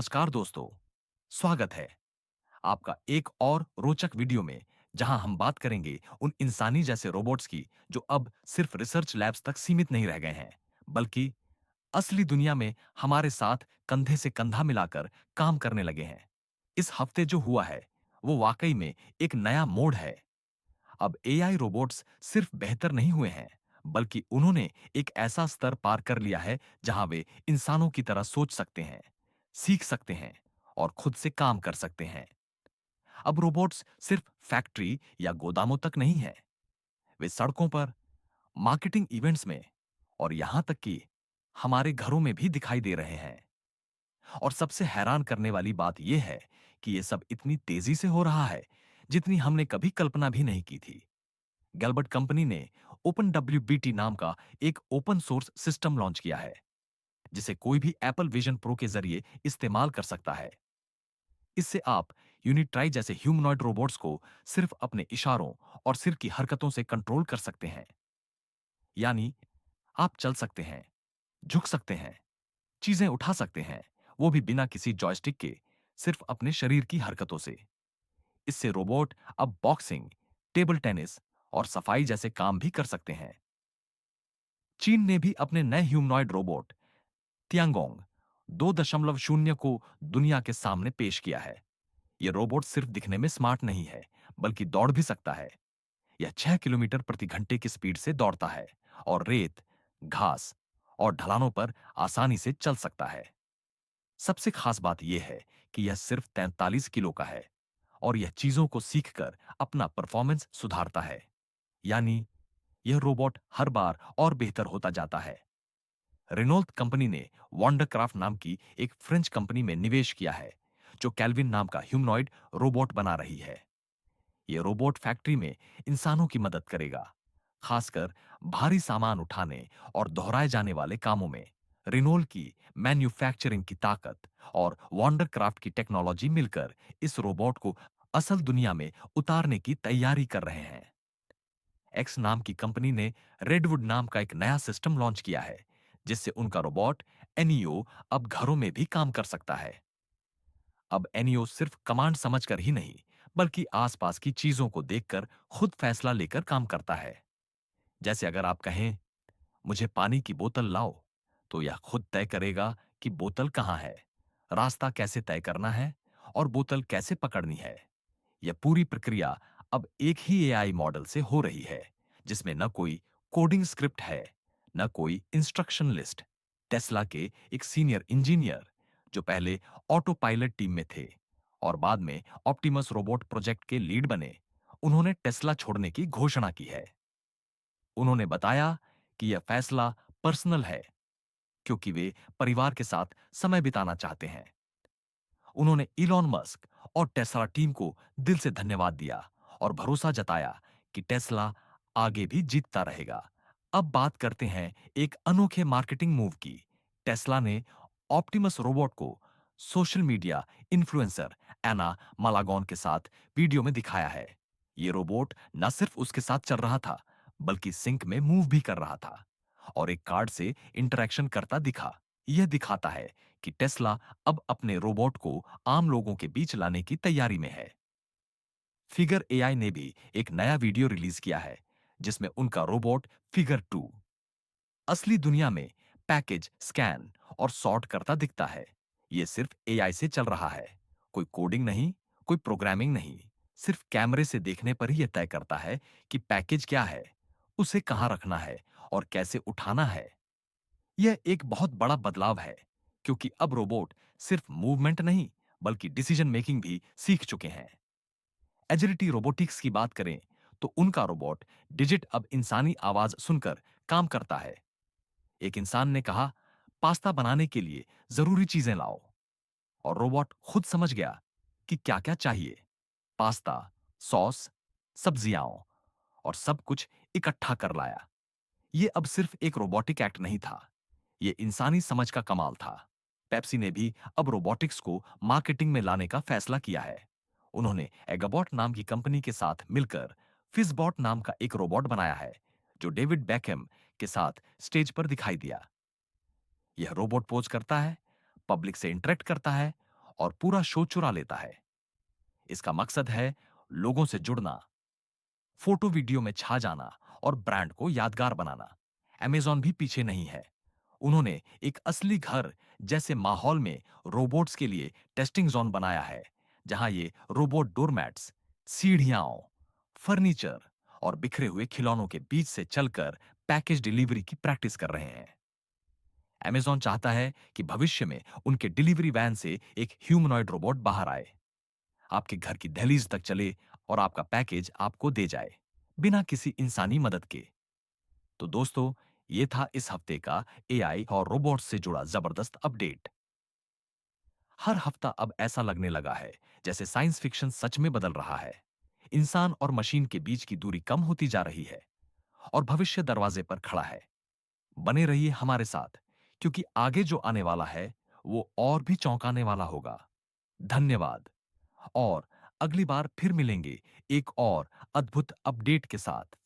नमस्कार दोस्तों, स्वागत है आपका एक और रोचक वीडियो में जहां हम बात करेंगे उन इंसानी जैसे रोबोट्स की जो अब सिर्फ रिसर्च लैब्स तक सीमित नहीं रह गए हैं, बल्कि असली दुनिया में हमारे साथ कंधे से कंधा मिलाकर काम करने लगे हैं। इस हफ्ते जो हुआ है, वो वाकई में एक नया मोड़ है। अब एआई रोबोट्स सिर्फ बेहतर नहीं हुए हैं, बल्कि उन्होंने एक ऐसा स्तर पार कर लिया है जहां वे इंसानों की तरह सोच सकते हैं, सीख सकते हैं और खुद से काम कर सकते हैं। अब रोबोट्स सिर्फ फैक्ट्री या गोदामों तक नहीं है, वे सड़कों पर, मार्केटिंग इवेंट्स में और यहां तक कि हमारे घरों में भी दिखाई दे रहे हैं। और सबसे हैरान करने वाली बात यह है कि यह सब इतनी तेजी से हो रहा है जितनी हमने कभी कल्पना भी नहीं की थी। गैल्बर्ट कंपनी ने ओपन डब्ल्यूबीटी नाम का एक ओपन सोर्स सिस्टम लॉन्च किया है जिसे कोई भी एप्पल विजन प्रो के जरिए इस्तेमाल कर सकता है। इससे आप यूनिट्राई जैसे ह्यूमनॉइड रोबोट्स को सिर्फ अपने इशारों और सिर की हरकतों से कंट्रोल कर सकते हैं। यानी आप चल सकते हैं, झुक सकते हैं, चीजें उठा सकते हैं, वो भी बिना किसी जॉयस्टिक के, सिर्फ अपने शरीर की हरकतों से। इससे रोबोट अब बॉक्सिंग, टेबल टेनिस और सफाई जैसे काम भी कर सकते हैं। चीन ने भी अपने नए ह्यूमनॉइड रोबोट तियांगोंग 2.0 को दुनिया के सामने पेश किया है। यह रोबोट सिर्फ दिखने में स्मार्ट नहीं है, बल्कि दौड़ भी सकता है। यह 6 किलोमीटर प्रति घंटे की स्पीड से दौड़ता है और रेत, घास और ढलानों पर आसानी से चल सकता है। सबसे खास बात यह है कि यह सिर्फ 43 किलो का है और यह चीजों को सीखकर अपना परफॉर्मेंस सुधारता है। यानी यह रोबोट हर बार और बेहतर होता जाता है। रेनॉल्ट कंपनी ने वॉन्डरक्राफ्ट नाम की एक फ्रेंच कंपनी में निवेश किया है, जो कैल्विन नाम का ह्यूमनॉइड रोबोट बना रही है। यह रोबोट फैक्ट्री में इंसानों की मदद करेगा, खासकर भारी सामान उठाने और दोहराए जाने वाले कामों में। रेनॉल्ट की मैन्युफैक्चरिंग की ताकत और वॉन्डरक्राफ्ट की टेक्नोलॉजी मिलकर इस रोबोट को असल दुनिया में उतारने की तैयारी कर रहे हैं। एक्स नाम की कंपनी ने रेडवुड नाम का एक नया सिस्टम लॉन्च किया है, जिससे उनका रोबोट एनियो अब घरों में भी काम कर सकता है। अब एनियो सिर्फ कमांड समझकर ही नहीं, बल्कि आसपास की चीजों को देखकर खुद फैसला लेकर काम करता है। जैसे अगर आप कहें, मुझे पानी की बोतल लाओ, तो यह खुद तय करेगा कि बोतल कहाँ है, रास्ता कैसे तय करना है और बोतल कैसे पकड़नी है। यह पूरी प्रक्रिया अब एक ही एआई मॉडल से हो रही है, जिसमें न कोई कोडिंग स्क्रिप्ट है, न कोई इंस्ट्रक्शन लिस्ट। टेस्ला के एक सीनियर इंजीनियर, जो पहले ऑटो पायलट टीम में थे और बाद में ऑप्टिमस रोबोट प्रोजेक्ट के लीड बने, उन्होंने टेस्ला छोड़ने की घोषणा की है। उन्होंने बताया कि यह फैसला पर्सनल है, क्योंकि वे परिवार के साथ समय बिताना चाहते हैं। उन्होंने इलॉन मस्क और टेस्ला टीम को दिल से धन्यवाद दिया और भरोसा जताया कि टेस्ला आगे भी जीतता रहेगा। अब बात करते हैं एक अनोखे मार्केटिंग मूव की। टेस्ला ने ऑप्टिमस रोबोट को सोशल मीडिया इन्फ्लुएंसर एना मालागोन के साथ वीडियो में दिखाया है। ये रोबोट न सिर्फ उसके साथ चल रहा था, बल्कि सिंक में मूव भी कर रहा था और एक कार्ड से इंटरेक्शन करता दिखा। यह दिखाता है कि टेस्ला अब अपने रोबोट को आम लोगों के बीच लाने की तैयारी में है। फिगर एआई ने भी एक नया वीडियो रिलीज किया है, जिसमें उनका रोबोट फिगर 2 असली दुनिया में पैकेज स्कैन और सॉर्ट करता दिखता है। यह सिर्फ एआई से चल रहा है, कोई कोडिंग नहीं, कोई प्रोग्रामिंग नहीं। सिर्फ कैमरे से देखने पर ही यह तय करता है कि पैकेज क्या है, उसे कहां रखना है और कैसे उठाना है। यह एक बहुत बड़ा बदलाव है, क्योंकि अब रोबोट सिर्फ मूवमेंट नहीं, बल्कि डिसीजन मेकिंग भी सीख चुके हैं। एजिलिटी रोबोटिक्स की बात करें, तो उनका रोबोट डिजिट अब इंसानी आवाज सुनकर काम करता है। एक इंसान ने कहा, पास्ता बनाने के लिए जरूरी चीजें लाओ, और रोबोट खुद समझ गया कि क्या-क्या चाहिए। पास्ता, सॉस, सब्जियां और सब कुछ इकट्ठा कर लाया। ये अब सिर्फ एक रोबोटिक एक्ट नहीं था, ये इंसानी समझ का कमाल था। पेप्सी ने भी अब रोबोटिक्स को मार्केटिंग में लाने का फैसला किया है। उन्होंने एगाबॉट नाम की कंपनी के साथ मिलकर फिज़बॉट नाम का एक रोबोट बनाया है, जो डेविड बेकहम के साथ स्टेज पर दिखाई दिया। यह रोबोट पोज करता है, पब्लिक से इंटरेक्ट करता है और पूरा शो चुरा लेता है। इसका मकसद है लोगों से जुड़ना, फोटो वीडियो में छा जाना और ब्रांड को यादगार बनाना। अमेज़न भी पीछे नहीं है। उन्होंने एक असली घर जैसे माहौल में रोबोट्स के लिए टेस्टिंग जोन बनाया है, जहां ये रोबोट डोरमैट्स, सीढ़ियां, फर्नीचर और बिखरे हुए खिलौनों के बीच से चलकर पैकेज डिलीवरी की प्रैक्टिस कर रहे हैं। अमेज़न चाहता है कि भविष्य में उनके डिलीवरी वैन से एक ह्यूमनॉइड रोबोट बाहर आए, आपके घर की दहलीज तक चले और आपका पैकेज आपको दे जाए, बिना किसी इंसानी मदद के। तो दोस्तों, ये था इस हफ्ते का एआई और रोबोट से जुड़ा जबरदस्त अपडेट। हर हफ्ता अब ऐसा लगने लगा है जैसे साइंस फिक्शन सच में बदल रहा है। इंसान और मशीन के बीच की दूरी कम होती जा रही है और भविष्य दरवाजे पर खड़ा है। बने रहिए हमारे साथ, क्योंकि आगे जो आने वाला है वो और भी चौंकाने वाला होगा। धन्यवाद, और अगली बार फिर मिलेंगे एक और अद्भुत अपडेट के साथ।